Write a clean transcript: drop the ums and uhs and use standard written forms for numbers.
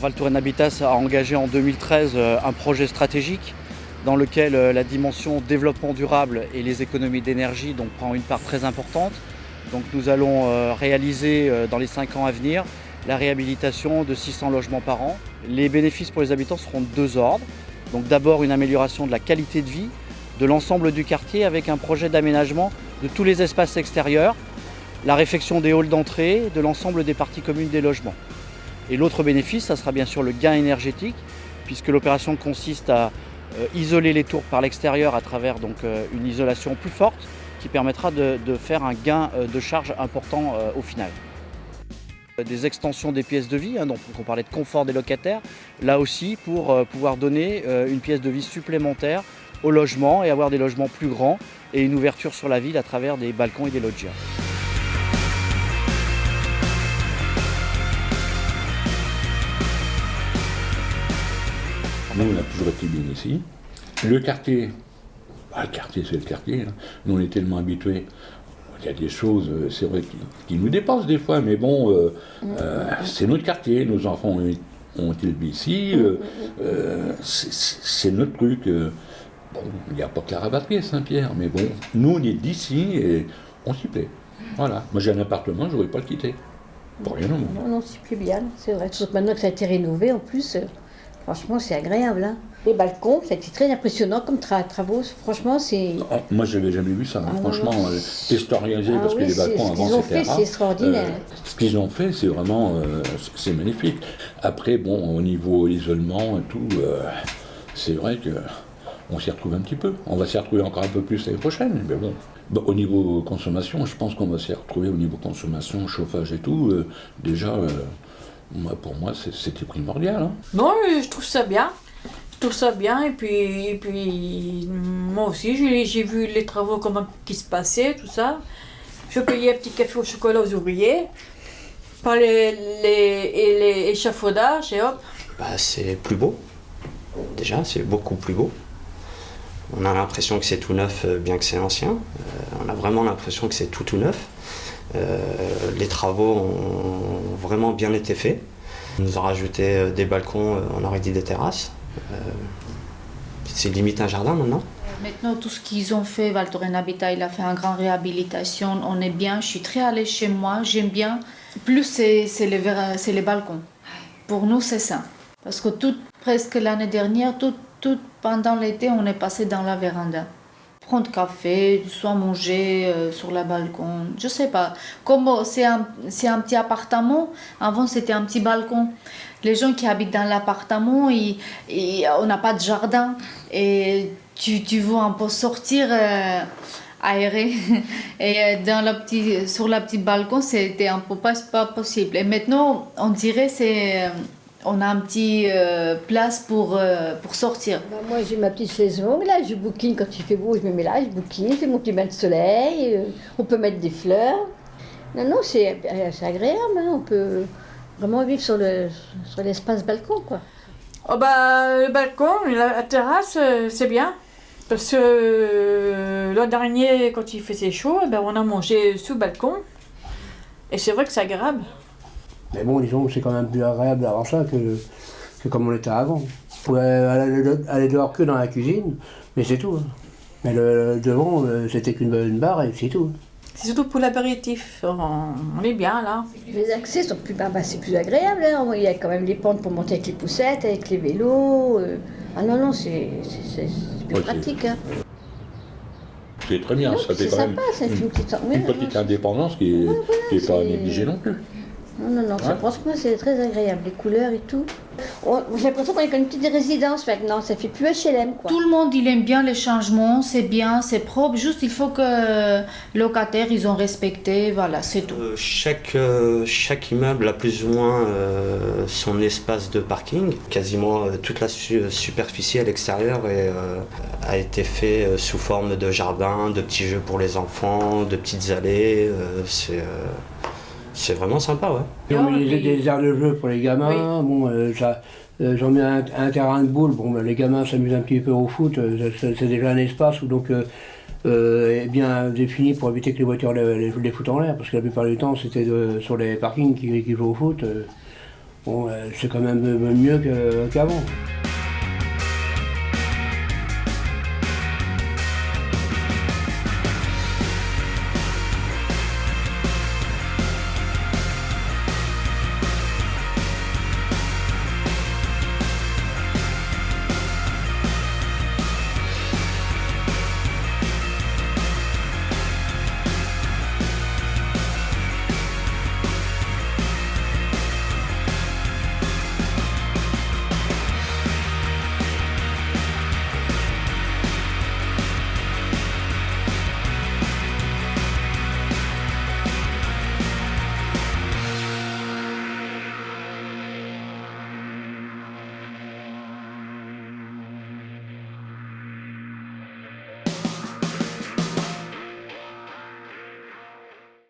Val Touraine Habitat a engagé en 2013 un projet stratégique dans lequel la dimension développement durable et les économies d'énergie donc, prend une part très importante. Donc nous allons réaliser dans les 5 ans à venir la réhabilitation de 600 logements par an. Les bénéfices pour les habitants seront de 2 ordres. Donc d'abord une amélioration de la qualité de vie de l'ensemble du quartier avec un projet d'aménagement de tous les espaces extérieurs, la réfection des halls d'entrée, de l'ensemble des parties communes des logements. Et l'autre bénéfice, ça sera bien sûr le gain énergétique, puisque l'opération consiste à isoler les tours par l'extérieur à travers donc, une isolation plus forte qui permettra de faire un gain de charge important au final. Des extensions des pièces de vie, donc on parlait de confort des locataires, là aussi pour pouvoir donner une pièce de vie supplémentaire au logement et avoir des logements plus grands et une ouverture sur la ville à travers des balcons et des loggias. Nous, on a toujours été bien ici. Le quartier c'est le quartier. Hein. Nous, on est tellement habitués. Il y a des choses, c'est vrai, qui nous dépassent des fois, mais bon, c'est notre quartier. Nos enfants ont été élevés ici. C'est notre truc. Bon, il n'y a pas que la rabatterie Saint-Pierre, mais bon, nous, on est d'ici et on s'y plaît. Voilà. Moi, j'ai un appartement, je ne voudrais pas le quitter. Pour rien au monde. Non, on s'y plaît bien, c'est vrai. Surtout maintenant que ça a été rénové, en plus, franchement, c'est agréable. Hein. Les balcons, ça a été très impressionnant comme travaux. Franchement, c'est... Oh, moi, je n'avais jamais vu ça. Hein. Franchement, historisé, parce que les balcons avant, c'était c'était rare. C'est extraordinaire. Ce qu'ils ont fait, c'est vraiment... c'est magnifique. Après, bon, au niveau isolement et tout, c'est vrai qu'on s'y retrouve un petit peu. On va s'y retrouver encore un peu plus l'année prochaine, mais bon. Bon, au niveau consommation, je pense qu'on va s'y retrouver au niveau consommation, chauffage et tout. Déjà, pour moi, c'était primordial. Hein. Non, je trouve ça bien. Je trouve ça bien. Et puis moi aussi, j'ai vu les travaux qui se passaient, tout ça. Je payais un petit café au chocolat aux ouvriers. Par les échafaudages et hop. C'est plus beau. Déjà, c'est beaucoup plus beau. On a l'impression que c'est tout neuf, bien que c'est ancien. On a vraiment l'impression que c'est tout neuf. Les travaux ont vraiment bien été faits. On nous a rajouté des balcons, on aurait dit des terrasses. C'est limite un jardin maintenant. Maintenant, tout ce qu'ils ont fait, Val Touraine Habitat, il a fait une grande réhabilitation. On est bien, je suis très à l'aise chez moi, j'aime bien. Plus, c'est les balcons. Pour nous, c'est ça. Parce que presque l'année dernière, pendant l'été, on est passé dans la véranda. Prendre café, soit manger sur le balcon, je sais pas. Comme c'est un petit appartement, avant c'était un petit balcon. Les gens qui habitent dans l'appartement, on n'a pas de jardin. Et tu veux un peu sortir, aérer. Et sur le petit balcon, c'était un peu pas possible. Et maintenant, on dirait on a un petit place pour sortir. Moi, j'ai ma petite chaise longue, là, je bouquine quand il fait beau, je me mets là, je bouquine, je fais mon petit bain de soleil, on peut mettre des fleurs. Non, c'est agréable, hein, on peut vraiment vivre sur l'espace balcon, quoi. Oh le balcon, la terrasse, c'est bien. Parce que l'an dernier, quand il faisait chaud, on a mangé sous le balcon. Et c'est vrai que c'est agréable. Mais bon, disons que c'est quand même plus agréable avant ça que comme on était avant. On pouvait aller dehors que dans la cuisine, mais c'est tout. Hein. Mais devant, c'était qu'une barre et c'est tout. C'est surtout pour l'apéritif. On est bien là. Les accès sont plus c'est plus agréable. Hein. Il y a quand même les pentes pour monter avec les poussettes, avec les vélos. Ah non, c'est plus pratique. Hein. C'est très bien, ça fait quand même une petite indépendance qui n'est pas négligée non plus. Non, ça, franchement, c'est très agréable, les couleurs et tout. J'ai l'impression qu'on est comme une petite résidence maintenant, ça fait plus HLM, quoi. Tout le monde, il aime bien les changements, c'est bien, c'est propre, juste il faut que les locataires, ils ont respecté, voilà, c'est tout. Chaque immeuble a plus ou moins son espace de parking. Quasiment toute la superficie à l'extérieur a été fait sous forme de jardin, de petits jeux pour les enfants, de petites allées, c'est vraiment sympa, ouais. Ils ont mis des aires de jeu pour les gamins, oui. Bon, j'en mets un terrain de boule, les gamins s'amusent un petit peu au foot, c'est déjà un espace où donc est bien défini pour éviter que les voitures les foutent en l'air, parce que la plupart du temps c'était sur les parkings qui jouent au foot. Bon, c'est quand même mieux qu'avant.